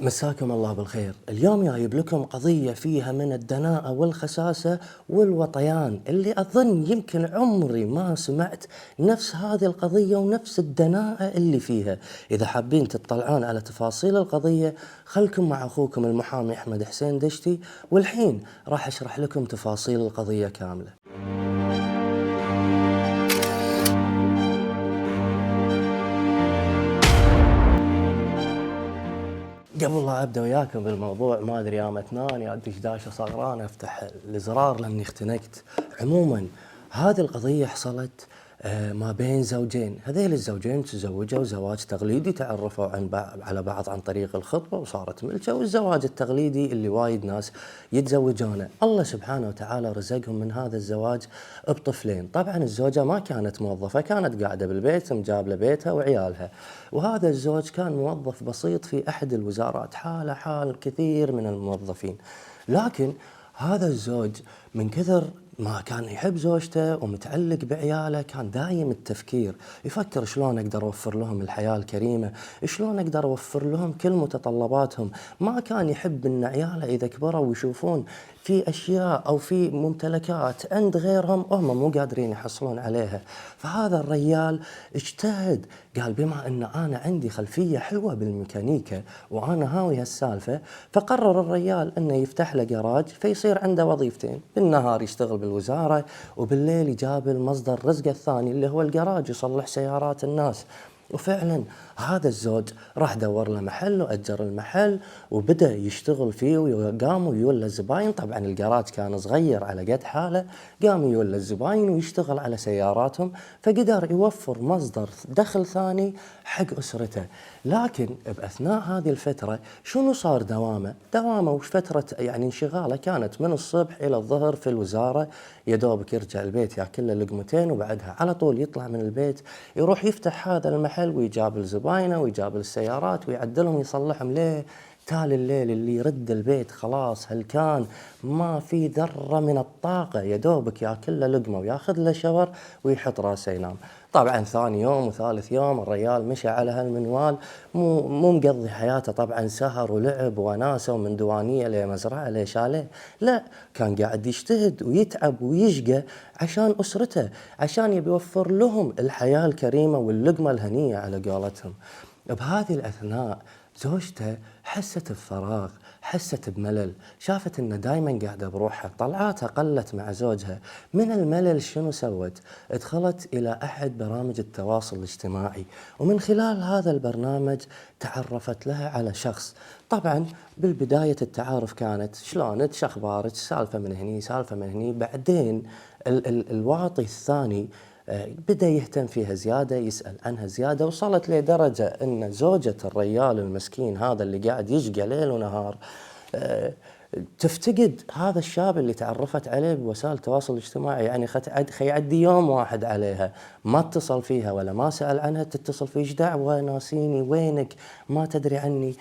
مساكم الله بالخير. اليوم جايب لكم قضية فيها من الدناءة والخساسة والوطيان اللي أظن يمكن عمري ما سمعت نفس هذه القضية ونفس الدناءة اللي فيها. إذا حابين تطلعون على تفاصيل القضية خلكم مع أخوكم المحامي أحمد حسين دشتي، والحين راح أشرح لكم تفاصيل القضية كاملة. قبل لا ابدا وياكم بالموضوع، ما ادري يا متنان يا ادش داشه صغران افتح الزرار لاني اختنقت. عموما هذه القضيه حصلت ما بين زوجين. هذيل الزوجين تزوجوا زواج تقليدي، تعرفوا على بعض عن طريق الخطبه وصارت ملكه، والزواج التقليدي اللي وايد ناس يتزوجونه. الله سبحانه وتعالى رزقهم من هذا الزواج بطفلين. طبعا الزوجه ما كانت موظفه، كانت قاعده بالبيت مجابله بيتها وعيالها، وهذا الزوج كان موظف بسيط في احد الوزارات، حاله حال كثير من الموظفين. لكن هذا الزوج من كثر ما كان يحب زوجته ومتعلق بعياله كان دايم التفكير، يفكر شلون اقدر اوفر لهم الحياه الكريمه، شلون اقدر اوفر لهم كل متطلباتهم. ما كان يحب ان عياله اذا كبروا ويشوفون في اشياء او في ممتلكات عند غيرهم هم مو قادرين يحصلون عليها. فهذا الرجال اجتهد، قال بما ان انا عندي خلفيه حلوه بالميكانيكا وانا هاوي هالسالفه، فقرر الرجال انه يفتح له جراج فيصير عنده وظيفتين، بالنهار يشتغل بالوزاره وبالليل يجابل مصدر رزقه الثاني اللي هو الجراج يصلح سيارات الناس. وفعلا هذا الزوج راح دور له محل وأجر المحل وبدأ يشتغل فيه، وقاموا يولى الزباين. طبعا الجراج كان صغير على قد حاله، قام يولى الزباين ويشتغل على سياراتهم، فقدر يوفر مصدر دخل ثاني حق أسرته. لكن بأثناء هذه الفترة شنو صار دوامه وش فترة يعني انشغاله كانت من الصبح إلى الظهر في الوزارة، يدوبك يرجع البيت ياكل له لقمتين وبعدها على طول يطلع من البيت يروح يفتح هذا المحل ويجابل زباينه ويجابل السيارات ويعدلهم ويصلحهم. ليه؟ تالي الليل اللي يرد البيت خلاص هلكان، ما في ذرة من الطاقة، يدوبك ياكل له لقمة وياخذ له شاور ويحط راسه ينام. طبعا ثاني يوم وثالث يوم الرجال مشى على هالمنوال، مو مقضي حياته طبعا سهر ولعب وناسه ومن دوانية لمزرعة لشاليه، لا، كان قاعد يجتهد ويتعب ويشقى عشان أسرته، عشان يبي يوفر لهم الحياة الكريمة واللقمة الهنية على قولتهم. بهذه الأثناء زوجته حست بفراغ، حست بملل، شافت انه دايما قاعده بروحها، طلعاتها قلت مع زوجها. من الملل شنو سوت؟ دخلت الى احد برامج التواصل الاجتماعي، ومن خلال هذا البرنامج تعرفت لها على شخص. طبعا بالبداية التعارف كانت شلونك، شخبارك، سالفة من هني سالفة من هني. بعدين الواطي الثاني بدأ يهتم فيها زيادة، يسأل عنها زيادة، وصلت لدرجة أن زوجة الرجال المسكين هذا اللي قاعد يشقى ليل ونهار تفتقد هذا الشاب اللي تعرفت عليه بوسائل التواصل الاجتماعي. يعني يعدي يوم واحد عليها ما اتصل فيها ولا ما سأل عنها، تتصل فيه ايش دعوة ناسيني، وينك، ما تدري عني.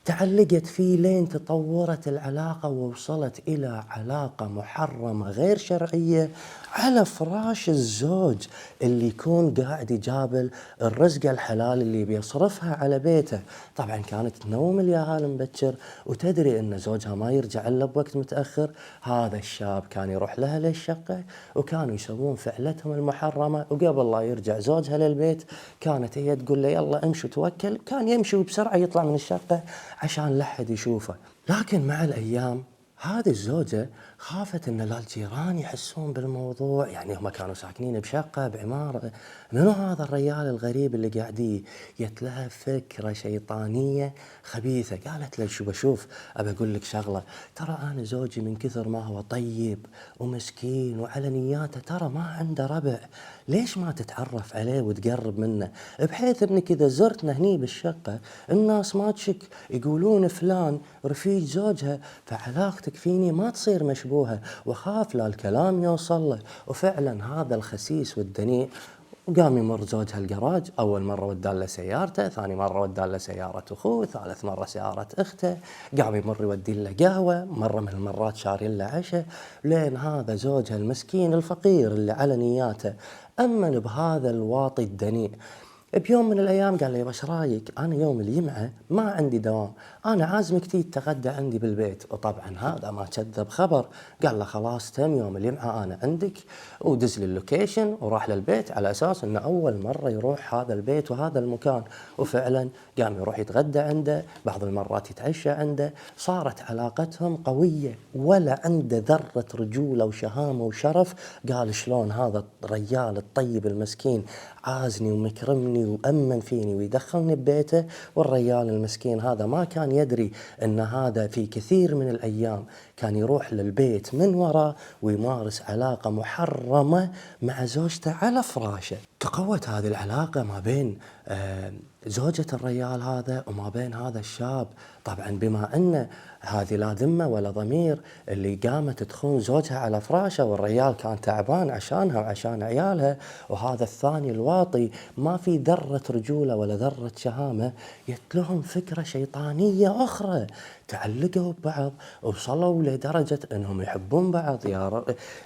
تعلقت فيه لين تطورت العلاقة ووصلت إلى علاقة محرمة غير شرعية على فراش الزوج اللي يكون قاعد يجابل الرزق الحلال اللي بيصرفها على بيته. طبعا كانت تنوم الياهال مبكر وتدري ان زوجها ما يرجع الا بوقت متاخر. هذا الشاب كان يروح لها للشقه وكانوا يسوون فعلتهم المحرمه، وقبل لا يرجع زوجها للبيت كانت هي تقول له يلا امشي وتوكل، كان يمشي وبسرعه يطلع من الشقه عشان لا احد يشوفه. لكن مع الايام هذه الزوجة خافت ان لا الجيران يحسون بالموضوع، يعني هم كانوا ساكنين بشقة بعمارة، منو هذا الرجال الغريب اللي قاعد جت لها فكرة شيطانية خبيثة. قالت له شو بشوف، ابى اقول لك شغلة، ترى انا زوجي من كثر ما هو طيب ومسكين وعلى نياته ترى ما عنده ربع، ليش ما تتعرف عليه وتقرب منه، بحيث انك اذا زرتنا هني بالشقة الناس ما تشك، يقولون فلان رفيج زوجها، فعلاقتك فيني ما تصير مشبوهة، وخاف لا الكلام يوصل له. وفعلا هذا الخسيس والدنيء وقام يمر زوجها الجراج، أول مرة وداله سيارته، ثاني مرة وداله سيارة أخوه، ثالث مرة سيارة أخته، قام يمر يودي له قهوة، مرة من المرات شارين له عشاء، لين هذا زوجها المسكين الفقير اللي على نياته أمن بهذا الواطي الدنيء. بيوم من الأيام قال لي وش رايك أنا يوم الجمعة ما عندي دوام، أنا عازمك تيجي تتغدى عندي بالبيت. وطبعا هذا ما كذب خبر، قال له خلاص تم يوم الجمعة أنا عندك، ودز لي اللوكيشن وراح للبيت على أساس أنه أول مرة يروح هذا البيت وهذا المكان. وفعلا قام يروح يتغدى عنده، بعض المرات يتعشى عنده، صارت علاقتهم قوية ولا عنده ذرة رجولة وشهامة وشرف. قال شلون هذا الرجال الطيب المسكين عازني ومكرمني وأمن فيني ويدخلني ببيته، والرجال المسكين هذا ما كان يدري أن هذا في كثير من الأيام كان يروح للبيت من وراء ويمارس علاقة محرمة مع زوجته على فراشه. تقوت هذه العلاقة ما بين زوجة الرجال هذا وما بين هذا الشاب. طبعا بما أن هذه لا ذمة ولا ضمير اللي قامت تخون زوجها على فراشه، والرجال كان تعبان عشانها وعشان عيالها، وهذا الثاني الواطي ما في ذرة رجولة ولا ذرة شهامة، يتلهم فكرة شيطانية أخرى. تعلقوا ببعض وصلوا لدرجة أنهم يحبون بعض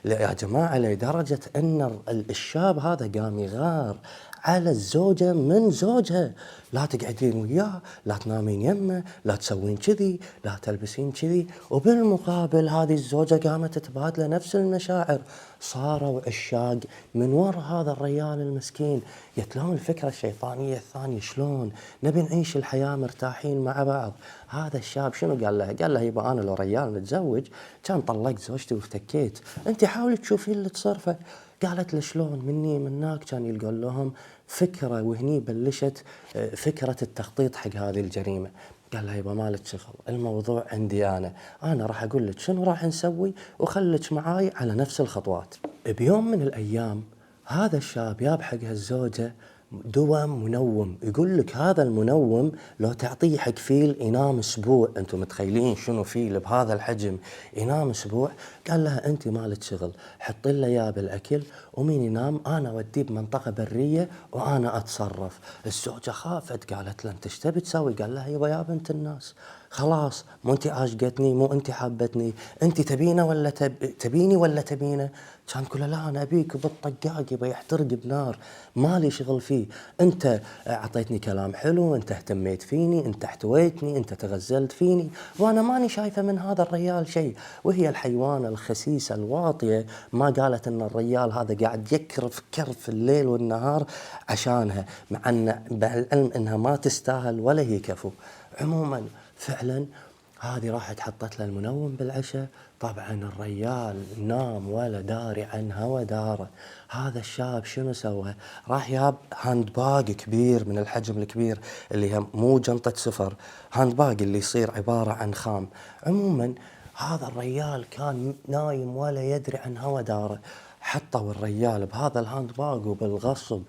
يا جماعة، لدرجة أن الشاب هذا قام يغار على الزوجة من زوجها، لا تقعدين وياه، لا تنامين يمه، لا تسوين كذي، لا تلبسين كذي. وبالمقابل هذه الزوجة قامت تبادله نفس المشاعر، صاروا عشاق من وراء هذا الرجال المسكين. يتلون الفكرة الشيطانية الثانية شلون نبي نعيش الحياة مرتاحين مع بعض. هذا الشاب شنو قال له؟ قال له يبا أنا لو رجال متزوج كان طلقت زوجتي وافتكيت، أنت حاولي تشوفين اللي تصرفه. قالت له شلون مني مناك؟ كان يلقون لهم فكرة، وهني بلشت فكرة التخطيط حق هذه الجريمة. قال لها يبا مالك شغل، الموضوع عندي أنا راح أقول لك شنو راح نسوي وخلك معاي على نفس الخطوات. بيوم من الأيام هذا الشاب جاب حق هالزوجة دواء منوم، يقول لك هذا المنوم لو تعطيه حق فيل ينام أسبوع. أنتم متخيلين شنو فيل بهذا الحجم ينام أسبوع؟ قال لها أنت مالك شغل، حط له إياه بالأكل، ومين ينام أنا أوديه بمنطقة برية وأنا أتصرف. الزوجة خافت، قالت له أنت إيش تبي تسوي؟ قال لها يبا يا بنت الناس خلاص، مو أنت عاشقتني، مو أنت حابتني، أنت تبينه ولا تبيني ولا تبينه؟ كان كله لا أنا أبيك بالطقاق، يبا يحترق بنار، مالي شغل فيه. أنت أعطيتني كلام حلو، أنت اهتميت فيني، أنت احتويتني، أنت تغزلت فيني، وأنا ماني شايفة من هذا الرجال شيء. وهي الحيوانة الخسيسة الواطية ما قالت أن الرجال هذا قاعد يكرف كرف الليل والنهار عشانها، مع العلم أنها ما تستاهل ولا هي كفو. عموما فعلا هذه راحت حطت له المنوم بالعشاء. طبعا الرجال نام ولا داري عنها وداره. هذا الشاب شنو سوى؟ راح ياب هاند باج كبير من الحجم الكبير، اللي هي مو جنطة سفر، هاند باج اللي يصير عبارة عن خام. عموما هذا الرجال كان نايم ولا يدري عنها وداره. حطوا الرجال بهذا الهاند باج وبالغصب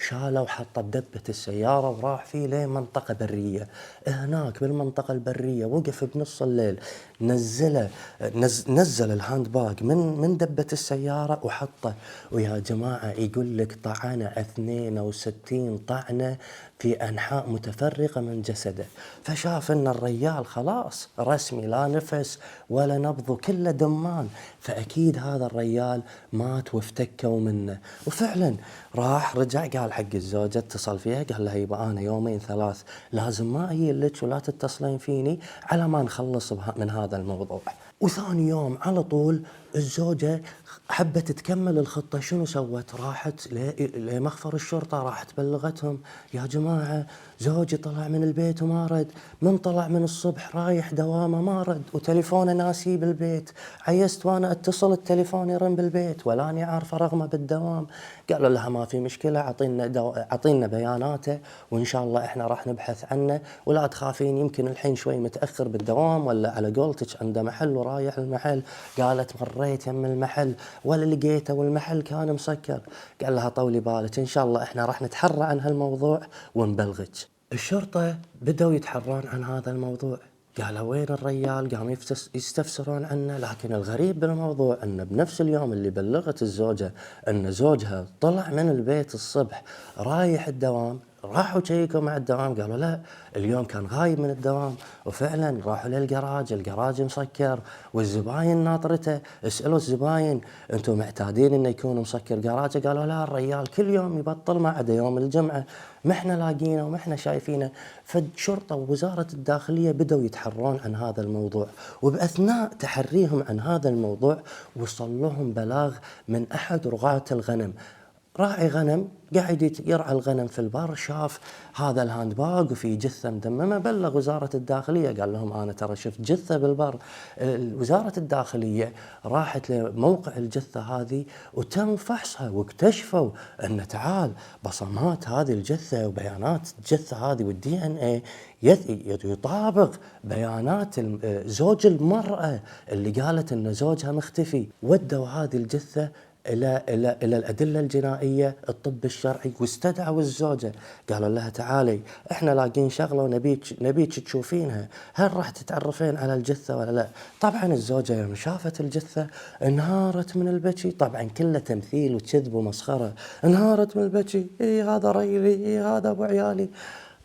شاله وحطه بدبة السيارة وراح فيه لمنطقة برية. هناك بالمنطقة البرية وقف بنص الليل، نزل الهاند باج من دبة السيارة وحطه. ويا جماعة يقول لك طعنه 62 طعنة في أنحاء متفرقة من جسده. فشاف أن الرجال خلاص رسمي لا نفس ولا نبض كله دمان، فأكيد هذا الرجال مات وافتكوا منه. وفعلا راح رجع قال حق الزوجة، اتصل فيها قال لها يبا أنا يومين ثلاث لازم ما أجي لك ولا تتصلين فيني على ما نخلص من هذا الموضوع. وثاني يوم على طول الزوجة حبت تكمل الخطة. شنو سوت؟ راحت لمخفر الشرطة، راحت بلغتهم يا جماعة زوجي طلع من البيت وما رد، من طلع من الصبح رايح دوامه ما رد، وتليفونه ناسي بالبيت، عيست وانا اتصل التليفون يرن بالبيت ولاني عارفة رقمه بالدوام. قالوا لها ما في مشكلة، اعطينا بياناته وان شاء الله احنا راح نبحث عنه، ولا تخافين يمكن الحين شوي متأخر بالدوام ولا على قولتك عنده محل ورايح المحل. قالت مريت يم المحل ولا لقيته والمحل كان مسكر. قال لها طولي بالك ان شاء الله احنا راح نتحرى عن هالموضوع ونبلغك. الشرطة بدأوا يتحرون عن هذا الموضوع، قالوا وين الرجال؟ قاموا يستفسرون عنه. لكن الغريب بالموضوع أن بنفس اليوم اللي بلغت الزوجة أن زوجها طلع من البيت الصبح رايح الدوام، راحوا شيكوا مع الدوام قالوا لا، اليوم كان غايب من الدوام. وفعلا راحوا للجراج، الجراج مسكر والزباين ناطرته. اسألوا الزباين انتم معتادين انه يكون مسكر جراجه؟ قالوا لا، الريال كل يوم يبطل ما عدا يوم الجمعة، ما احنا لاقينه وما احنا شايفينه. فالشرطة ووزارة الداخلية بدأوا يتحرون عن هذا الموضوع، وبأثناء تحريهم عن هذا الموضوع وصل لهم بلاغ من أحد رعاة الغنم. راعي غنم قاعد يرعى الغنم في البر، شاف هذا الهاندباج وفي جثة مدممة، بلغ وزارة الداخلية، قال لهم أنا ترى شفت جثة بالبر. وزارة الداخلية راحت لموقع الجثة هذه وتم فحصها، واكتشفوا أن تعال بصمات هذه الجثة وبيانات الجثة هذه والدي ان اي يطابق بيانات زوج المرأة اللي قالت أن زوجها مختفي. ودوا هذه الجثة إلى الأدلة الجنائية، الطب الشرعي، واستدعوا الزوجة، قالوا لها تعالي احنا لاقين شغلة ونبيك تشوفينها، هل راح تتعرفين على الجثة ولا لا؟ طبعا الزوجة يوم شافت الجثة انهارت من البكي، طبعا كله تمثيل وكذب ومسخرة، انهارت من البكي، هذا ريلي، هذا ابو عيالي.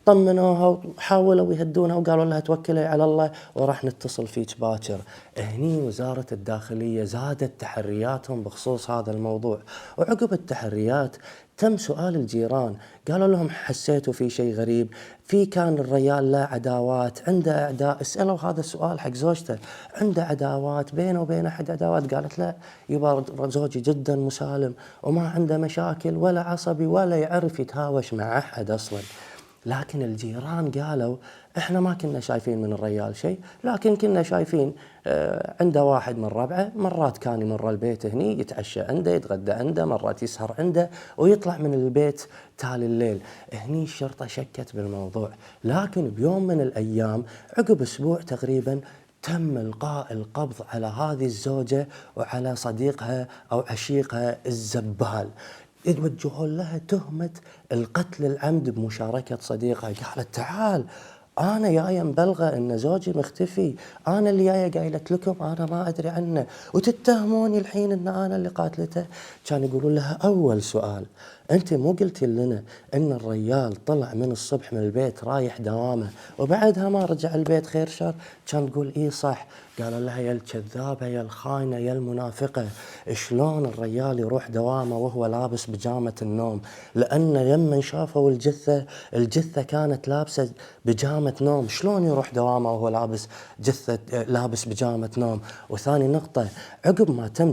طمنوها وحاولوا يهدونها وقالوا لها توكلي على الله وراح نتصل فيك باكر. هني وزارة الداخلية زادت تحرياتهم بخصوص هذا الموضوع، وعقب التحريات تم سؤال الجيران، قالوا لهم حسيتوا في شيء غريب؟ في كان الرجال له عداوات، عنده أعداء؟ اسألوا هذا السؤال حق زوجته، عنده عداوات بينه وبين أحد عداوات؟ قالت لا، يبا زوجي جدا مسالم وما عنده مشاكل ولا عصبي ولا يعرف يتهاوش مع أحد أصلا. لكن الجيران قالوا احنا ما كنا شايفين من الريال شيء، لكن كنا شايفين عنده واحد من ربعه مرات كان يمر البيت هني يتعشى عنده يتغدى عنده، مرات يسهر عنده ويطلع من البيت تالي الليل. هني الشرطة شكت بالموضوع، لكن بيوم من الأيام عقب أسبوع تقريبا تم إلقاء القبض على هذه الزوجة وعلى صديقها أو عشيقها الزبال. يوجهون لها تهمة القتل العمد بمشاركة صديقها. قالت تعال أنا جاية مبلغة إن زوجي مختفي، أنا اللي جاية قايلت لكم أنا ما أدري عنه وتتهموني الحين إن أنا اللي قاتلته. كان يقولون لها أول سؤال، أنت مو قلتي لنا إن الرجال طلع من الصبح من البيت رايح دوامه وبعدها ما رجع البيت خير شر؟ كان تقول إيه صح. قالوا لها يا الكذابة يا الخاينة يا المنافقة، شلون الرجال يروح دوامه وهو لابس بيجامة النوم؟ لأن لما شافوا الجثة كانت لابسة بيجامة نوم، شلون يروح دوامه وهو لابس بيجامة نوم؟ وثاني نقطة، عقب ما تم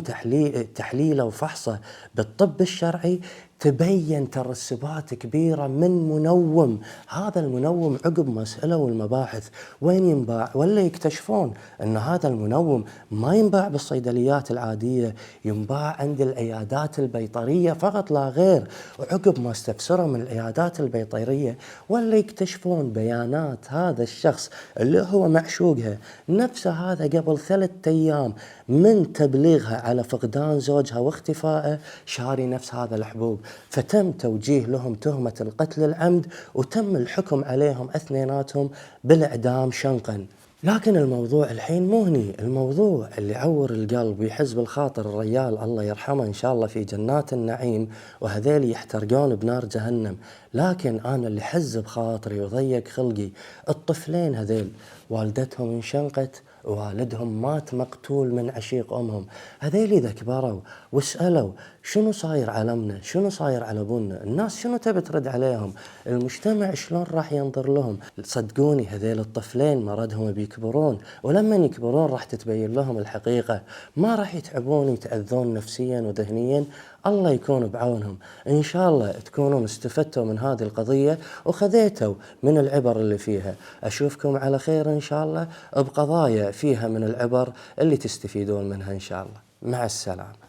تحليله وفحصه بالطب الشرعي تبين ترسبات كبيرة من منوم. هذا المنوم عقب ما سألوا المباحث وين ينباع، ولا يكتشفون أن هذا المنوم ما ينباع بالصيدليات العادية، ينباع عند العيادات البيطرية فقط لا غير. وعقب ما استفسروا من العيادات البيطرية ولا يكتشفون بيانات هذا الشخص اللي هو معشوقها نفسه هذا قبل 3 أيام من تبليغها على فقدان زوجها واختفائه شاري نفس هذا الحبوب. فتم توجيه لهم تهمة القتل العمد وتم الحكم عليهم اثنيناتهم بالإعدام شنقا. لكن الموضوع الحين مو هني، الموضوع اللي عور القلب ويحز بالخاطر الرجال الله يرحمه إن شاء الله في جنات النعيم، وهذيل يحترقون بنار جهنم. لكن أنا اللي حز بخاطري وضيق خلقي الطفلين هذيل، والدتهم انشنقت ووالدهم مات مقتول من عشيق أمهم. هذيل إذا كبروا وسألوا شنو صاير علمنا، شنو صاير على أبونا، الناس شنو تبي ترد عليهم، المجتمع شلون راح ينظر لهم؟ صدقوني هذيل الطفلين مرضهم بيكبرون، ولما يكبرون راح تتبين لهم الحقيقة، ما راح يتعبون ويتأذون نفسيا وذهنيا. الله يكون بعونهم. إن شاء الله تكونوا استفدتوا من هذه القضية وخذيتوا من العبر اللي فيها. أشوفكم على خير إن شاء الله بقضايا فيها من العبر اللي تستفيدون منها إن شاء الله. مع السلامة.